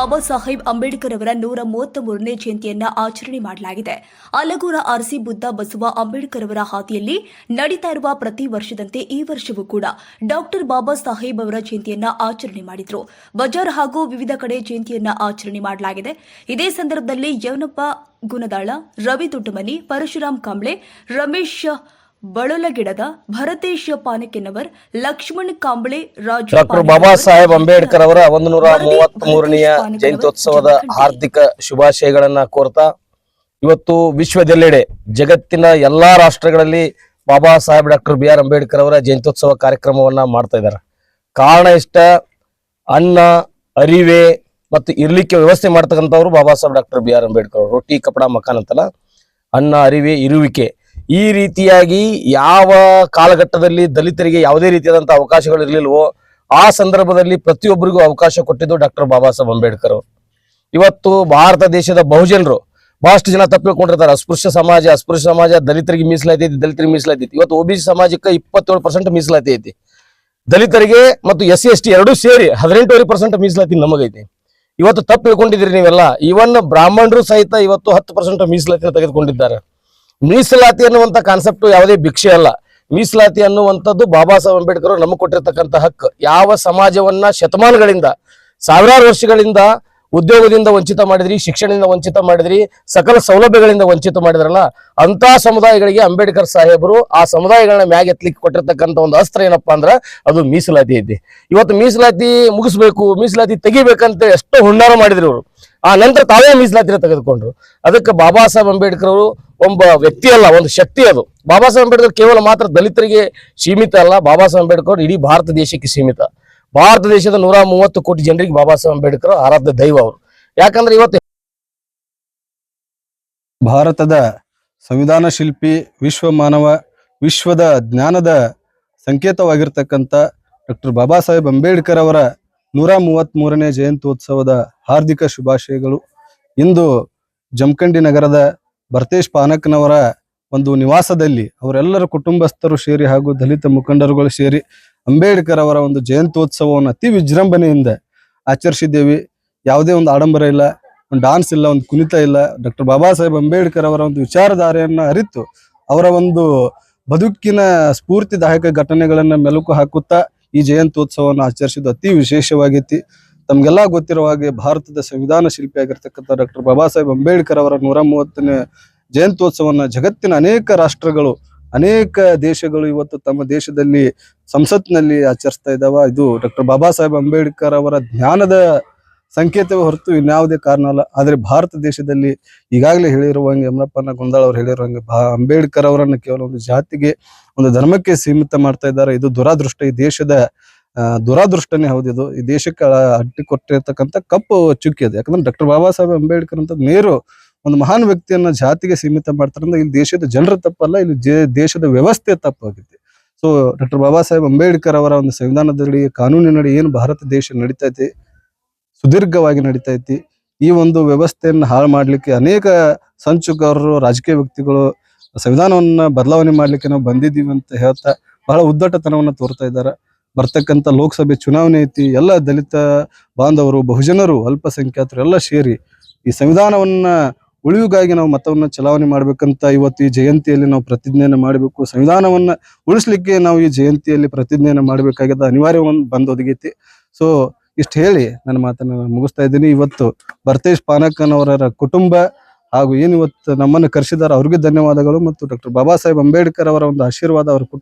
ಬಾಬಾ ಸಾಹೇಬ್ ಅಂಬೇಡ್ಕರ್ ಅವರ 133ನೇ ಜಯಂತಿಯನ್ನ ಆಚರಣೆ ಮಾಡಲಾಗಿದೆ. ಅಲಗೂರ ಆರ್ಸಿ ಬುದ್ಧ ಬಸವ ಅಂಬೇಡ್ಕರ್ ಅವರ ಹಾದಿಯಲ್ಲಿ ನಡೀತಾ ಇರುವ ಪ್ರತಿ ವರ್ಷದಂತೆ ಈ ವರ್ಷವೂ ಕೂಡ ಡಾಕ್ಟರ್ ಬಾಬಾ ಸಾಹೇಬ್ ಅವರ ಜಯಂತಿಯನ್ನ ಆಚರಣೆ ಮಾಡಿದ್ರು. ಬಜಾರ್ ಹಾಗೂ ವಿವಿಧ ಕಡೆ ಜಯಂತಿಯನ್ನ ಆಚರಣೆ ಮಾಡಲಾಗಿದೆ. ಇದೇ ಸಂದರ್ಭದಲ್ಲಿ ಯವನಪ್ಪ ಗುಣದಾಳ, ರವಿ ದುಡ್ಡಮನಿ, ಪರಶುರಾಮ್ ಕಾಂಬ್ಳೆ, ರಮೇಶ್ ಬಳಲಗಿಡದ, ಭರತೇಶ್ ಪಾನಕೆನವರ್, ಲಕ್ಷ್ಮಣ್ ಕಾಂಬ್ಳೆ, ಡಾಕ್ಟರ್ ಬಾಬಾ ಸಾಹೇಬ್ ಅಂಬೇಡ್ಕರ್ ಅವರ 133ನೆಯ ಜಯಂತ್ಯೋತ್ಸವದ ಹಾರ್ದಿಕ ಶುಭಾಶಯಗಳನ್ನ ಕೋರ್ತಾ ಇವತ್ತು ವಿಶ್ವದೆಲ್ಲೆಡೆ ಜಗತ್ತಿನ ಎಲ್ಲಾ ರಾಷ್ಟ್ರಗಳಲ್ಲಿ Baba Saheb doctor B R Ambedkar ಅವರ ಜಯಂತ್ಯೋತ್ಸವ ಕಾರ್ಯಕ್ರಮವನ್ನ ಮಾಡ್ತಾ ಇದ್ದಾರೆ. ಕಾರಣ ಇಷ್ಟ, ಅನ್ನ ಅರಿವೆ ಮತ್ತು ಇರ್ಲಿಕ್ಕೆ ವ್ಯವಸ್ಥೆ ಮಾಡ್ತಕ್ಕಂಥವ್ರು Baba Saheb doctor B R Ambedkar ಅವರು. ರೊಟ್ಟಿ ಕಪಡ ಮಕಾನ್ ಅಂತಲ್ಲ, ಅನ್ನ ಅರಿವೆ ಇರುವಿಕೆ. ಈ ರೀತಿಯಾಗಿ ಯಾವ ಕಾಲಘಟ್ಟದಲ್ಲಿ ದಲಿತರಿಗೆ ಯಾವುದೇ ರೀತಿಯಾದಂತಹ ಅವಕಾಶಗಳು ಇರಲಿಲ್ವೋ ಆ ಸಂದರ್ಭದಲ್ಲಿ ಪ್ರತಿಯೊಬ್ಬರಿಗೂ ಅವಕಾಶ ಕೊಟ್ಟಿದ್ದು ಡಾಕ್ಟರ್ ಬಾಬಾ ಸಾಹೇಬ್ ಅಂಬೇಡ್ಕರ್ ಅವರು. ಇವತ್ತು ಭಾರತ ದೇಶದ ಬಹುಜನರು ಬಹಳಷ್ಟು ಜನ ತಪ್ಪಿಕೊಂಡಿರ್ತಾರೆ. ಅಸ್ಪೃಶ್ಯ ಸಮಾಜ ದಲಿತರಿಗೆ ಮೀಸಲಾತಿ ಐತಿ. ಇವತ್ತು OBC ಸಮಾಜಕ್ಕೆ 27% ಮೀಸಲಾತಿ ಐತಿ. ದಲಿತರಿಗೆ ಮತ್ತು SC/ST ಎರಡೂ ಸೇರಿ 18% ಮೀಸಲಾತಿ ನಮಗೈತಿ. ಇವತ್ತು ತಪ್ಪು ತಿಳ್ಕೊಂಡಿದ್ರಿ ನೀವೆಲ್ಲ. ಇವನ್ ಬ್ರಾಹ್ಮಣರು ಸಹಿತ ಇವತ್ತು 10% ಮೀಸಲಾತಿಯನ್ನು ತೆಗೆದುಕೊಂಡಿದ್ದಾರೆ. ಮೀಸಲಾತಿ ಅನ್ನುವಂಥ ಕಾನ್ಸೆಪ್ಟ್ ಯಾವುದೇ ಭಿಕ್ಷೆ ಅಲ್ಲ. ಮೀಸಲಾತಿ ಅನ್ನುವಂಥದ್ದು ಬಾಬಾ ಸಾಹೇಬ್ ಅಂಬೇಡ್ಕರ್ ನಮಗೆ ಕೊಟ್ಟಿರ್ತಕ್ಕಂಥ ಹಕ್ಕು. ಯಾವ ಸಮಾಜವನ್ನ ಶತಮಾನಗಳಿಂದ, ಸಾವಿರಾರು ವರ್ಷಗಳಿಂದ ಉದ್ಯೋಗದಿಂದ ವಂಚಿತ ಮಾಡಿದ್ರಿ, ಶಿಕ್ಷಣದಿಂದ ವಂಚಿತ ಮಾಡಿದ್ರಿ, ಸಕಲ ಸೌಲಭ್ಯಗಳಿಂದ ವಂಚಿತ ಮಾಡಿದ್ರಲ್ಲ, ಅಂತ ಸಮುದಾಯಗಳಿಗೆ ಅಂಬೇಡ್ಕರ್ ಸಾಹೇಬರು ಆ ಸಮುದಾಯಗಳನ್ನ ಮ್ಯಾಗ ಎತ್ತಲಿಕ್ಕೆ ಕೊಟ್ಟಿರ್ತಕ್ಕಂಥ ಒಂದು ಅಸ್ತ್ರ ಏನಪ್ಪಾ ಅಂದ್ರೆ ಅದು ಮೀಸಲಾತಿ ಐತಿ. ಇವತ್ತು ಮೀಸಲಾತಿ ಮುಗಿಸ್ಬೇಕು, ಮೀಸಲಾತಿ ತೆಗಿಬೇಕಂತ ಎಷ್ಟೋ ಹುನ್ನಾರ ಮಾಡಿದ್ರು ಅವರು. ಆ ನಂತರ ತಾವೇ ಮೀಸಲಾತಿನ ತೆಗೆದುಕೊಂಡ್ರು. ಅದಕ್ಕೆ ಬಾಬಾ ಸಾಹೇಬ್ ಅಂಬೇಡ್ಕರ್ ಅವರು ಒಬ್ಬ ವ್ಯಕ್ತಿ ಅಲ್ಲ, ಒಂದು ಶಕ್ತಿ. ಅದು ಬಾಬಾ ಸಾಹೇಬ್ ಅಂಬೇಡ್ಕರ್ ಕೇವಲ ಮಾತ್ರ ದಲಿತರಿಗೆ ಸೀಮಿತ ಅಲ್ಲ. ಬಾಬಾ ಸಾಹೇಬ್ ಅಂಬೇಡ್ಕರ್ ಇಡೀ ಭಾರತ ದೇಶಕ್ಕೆ ಸೀಮಿತ. ಭಾರತ ದೇಶದ 130 ಕೋಟಿ ಜನರಿಗೆ ಬಾಬಾ ಸಾಹೇಬ್ ಅಂಬೇಡ್ಕರ್ ಆರಾಧ್ಯ ದೈವ ಅವರು. ಯಾಕಂದ್ರೆ ಇವತ್ತು ಭಾರತದ ಸಂವಿಧಾನ ಶಿಲ್ಪಿ, ವಿಶ್ವ ಮಾನವ, ವಿಶ್ವದ ಜ್ಞಾನದ ಸಂಕೇತವಾಗಿರ್ತಕ್ಕಂಥ ಡಾಕ್ಟರ್ ಬಾಬಾ ಸಾಹೇಬ್ ಅಂಬೇಡ್ಕರ್ ಅವರ 133ನೇ ಜಯಂತ್ಯೋತ್ಸವದ ಹಾರ್ದಿಕ ಶುಭಾಶಯಗಳು. ಇಂದು ಜಮಖಂಡಿ ನಗರದ ಭರತೇಶ್ ಪಾನಕ್ನವರ ಒಂದು ನಿವಾಸದಲ್ಲಿ ಅವರೆಲ್ಲರ ಕುಟುಂಬಸ್ಥರು ಸೇರಿ ಹಾಗೂ ದಲಿತ ಮುಖಂಡರುಗಳು ಸೇರಿ ಅಂಬೇಡ್ಕರ್ ಅವರ ಒಂದು ಜಯಂತ್ಯೋತ್ಸವವನ್ನು ಅತಿ ವಿಜೃಂಭಣೆಯಿಂದ ಆಚರಿಸಿದ್ದೇವೆ. ಯಾವುದೇ ಒಂದು ಆಡಂಬರ ಇಲ್ಲ, ಒಂದು ಡಾನ್ಸ್ ಇಲ್ಲ, ಒಂದು ಕುಣಿತ ಇಲ್ಲ. ಡಾಕ್ಟರ್ ಬಾಬಾ ಸಾಹೇಬ್ ಅಂಬೇಡ್ಕರ್ ಅವರ ಒಂದು ವಿಚಾರಧಾರೆಯನ್ನು ಅರಿತು ಅವರ ಒಂದು ಬದುಕಿನ ಸ್ಫೂರ್ತಿದಾಯಕ ಘಟನೆಗಳನ್ನ ಮೆಲುಕು ಹಾಕುತ್ತಾ ಈ ಜಯಂತ್ಯೋತ್ಸವವನ್ನು ಆಚರಿಸಿದ್ದು ಅತಿ ವಿಶೇಷವಾಗೈತಿ. ತಮ್ಗೆಲ್ಲ ಗೊತ್ತಿರುವ ಹಾಗೆ ಭಾರತದ ಸಂವಿಧಾನ ಶಿಲ್ಪಿ ಆಗಿರ್ತಕ್ಕಂಥ ಡಾಕ್ಟರ್ ಬಾಬಾ ಸಾಹೇಬ್ ಅಂಬೇಡ್ಕರ್ ಅವರ 130ನೇ ಜಯಂತ್ಯೋತ್ಸವನ್ನ ಜಗತ್ತಿನ ಅನೇಕ ರಾಷ್ಟ್ರಗಳು, ಅನೇಕ ದೇಶಗಳು ಇವತ್ತು ತಮ್ಮ ದೇಶದಲ್ಲಿ ಸಂಸತ್ನಲ್ಲಿ ಆಚರಿಸ್ತಾ ಇದ್ದಾವ. ಇದು ಡಾಕ್ಟರ್ ಬಾಬಾ ಸಾಹೇಬ್ ಅಂಬೇಡ್ಕರ್ ಅವರ ಜ್ಞಾನದ ಸಂಕೇತವೇ ಹೊರತು ಇನ್ಯಾವುದೇ ಕಾರಣ ಅಲ್ಲ. ಆದರೆ ಭಾರತ ದೇಶದಲ್ಲಿ ಈಗಾಗಲೇ ಹೇಳಿರುವಂಗೆ, ಯಮನಪ್ಪನ ಗುಂದಾಳ ಅವರು ಹೇಳಿರುವಂಗೆ, ಅಂಬೇಡ್ಕರ್ ಅವರನ್ನು ಕೇವಲ ಒಂದು ಜಾತಿಗೆ, ಒಂದು ಧರ್ಮಕ್ಕೆ ಸೀಮಿತ ಮಾಡ್ತಾ ಇದ್ದಾರೆ. ಇದು ದುರಾದೃಷ್ಟ. ಈ ದೇಶದ ದುರಾದೃಷ್ಟನೇ ಹೌದಿದು. ಈ ದೇಶಕ್ಕೆ ಅಡ್ಡಿ ಕೊಟ್ಟಿರ್ತಕ್ಕಂಥ ಕಪ್ಪು ಚುಕ್ಕಿ ಅದು. ಯಾಕಂದ್ರೆ ಡಾಕ್ಟರ್ ಬಾಬಾ ಸಾಹೇಬ್ ಅಂಬೇಡ್ಕರ್ ಅಂತ ನೇರು ಒಂದು ಮಹಾನ್ ವ್ಯಕ್ತಿಯನ್ನ ಜಾತಿಗೆ ಸೀಮಿತ ಮಾಡ್ತಾರೆ ಅಂದ್ರೆ ಇಲ್ಲಿ ದೇಶದ ಜನರ ತಪ್ಪಲ್ಲ, ಇಲ್ಲಿ ದೇಶದ ವ್ಯವಸ್ಥೆ ತಪ್ಪಾಗುತ್ತೆ. ಸೊ ಡಾಕ್ಟರ್ ಬಾಬಾ ಸಾಹೇಬ್ ಅಂಬೇಡ್ಕರ್ ಅವರ ಒಂದು ಸಂವಿಧಾನದಡಿ, ಕಾನೂನಿನಡಿ ಏನು ಭಾರತ ದೇಶ ನಡೀತೈತಿ, ಸುದೀರ್ಘವಾಗಿ ನಡೀತೈತಿ. ಈ ಒಂದು ವ್ಯವಸ್ಥೆಯನ್ನು ಹಾಳು ಮಾಡ್ಲಿಕ್ಕೆ ಅನೇಕ ಸಂಚುಕಾರರು, ರಾಜಕೀಯ ವ್ಯಕ್ತಿಗಳು ಸಂವಿಧಾನವನ್ನ ಬದಲಾವಣೆ ಮಾಡ್ಲಿಕ್ಕೆ ನಾವು ಬಂದಿದ್ದೀವಿ ಅಂತ ಹೇಳ್ತಾ ಬಹಳ ಉದ್ದಟತನವನ್ನ ತೋರ್ತಾ ಇದ್ದಾರೆ. ಬರ್ತಕ್ಕಂಥ ಲೋಕಸಭೆ ಚುನಾವಣೆ ಐತಿ. ಎಲ್ಲ ದಲಿತ ಬಾಂಧವರು, ಬಹುಜನರು, ಅಲ್ಪಸಂಖ್ಯಾತರು ಎಲ್ಲ ಸೇರಿ ಈ ಸಂವಿಧಾನವನ್ನ ಉಳಿವಿಗಾಗಿ ನಾವು ಮತವನ್ನ ಚಲಾವಣೆ ಮಾಡ್ಬೇಕಂತ ಇವತ್ತು ಈ ಜಯಂತಿಯಲ್ಲಿ ನಾವು ಪ್ರತಿಜ್ಞೆಯನ್ನು ಮಾಡಬೇಕು. ಸಂವಿಧಾನವನ್ನ ಉಳಿಸ್ಲಿಕ್ಕೆ ನಾವು ಈ ಜಯಂತಿಯಲ್ಲಿ ಪ್ರತಿಜ್ಞೆಯನ್ನು ಮಾಡಬೇಕಾಗಿದ್ದ ಅನಿವಾರ್ಯ ಬಂದೊದಗೈತಿ. ಸೊ ಇಷ್ಟು ಹೇಳಿ ನನ್ನ ಮಾತನ್ನ ಮುಗಿಸ್ತಾ ಇದ್ದೀನಿ. ಇವತ್ತು ಭರತೇಶ್ ಪಾನಕ್ಕನವರ ಕುಟುಂಬ ಹಾಗೂ ಏನು ಇವತ್ತು ನಮ್ಮನ್ನು ಕರೆಸಿದಾರೆ ಅವ್ರಿಗೆ ಧನ್ಯವಾದಗಳು. ಮತ್ತು ಡಾಕ್ಟರ್ ಬಾಬಾ ಸಾಹೇಬ್ ಅಂಬೇಡ್ಕರ್ ಅವರ ಒಂದು ಆಶೀರ್ವಾದ ಅವರ ಕುಟುಂಬ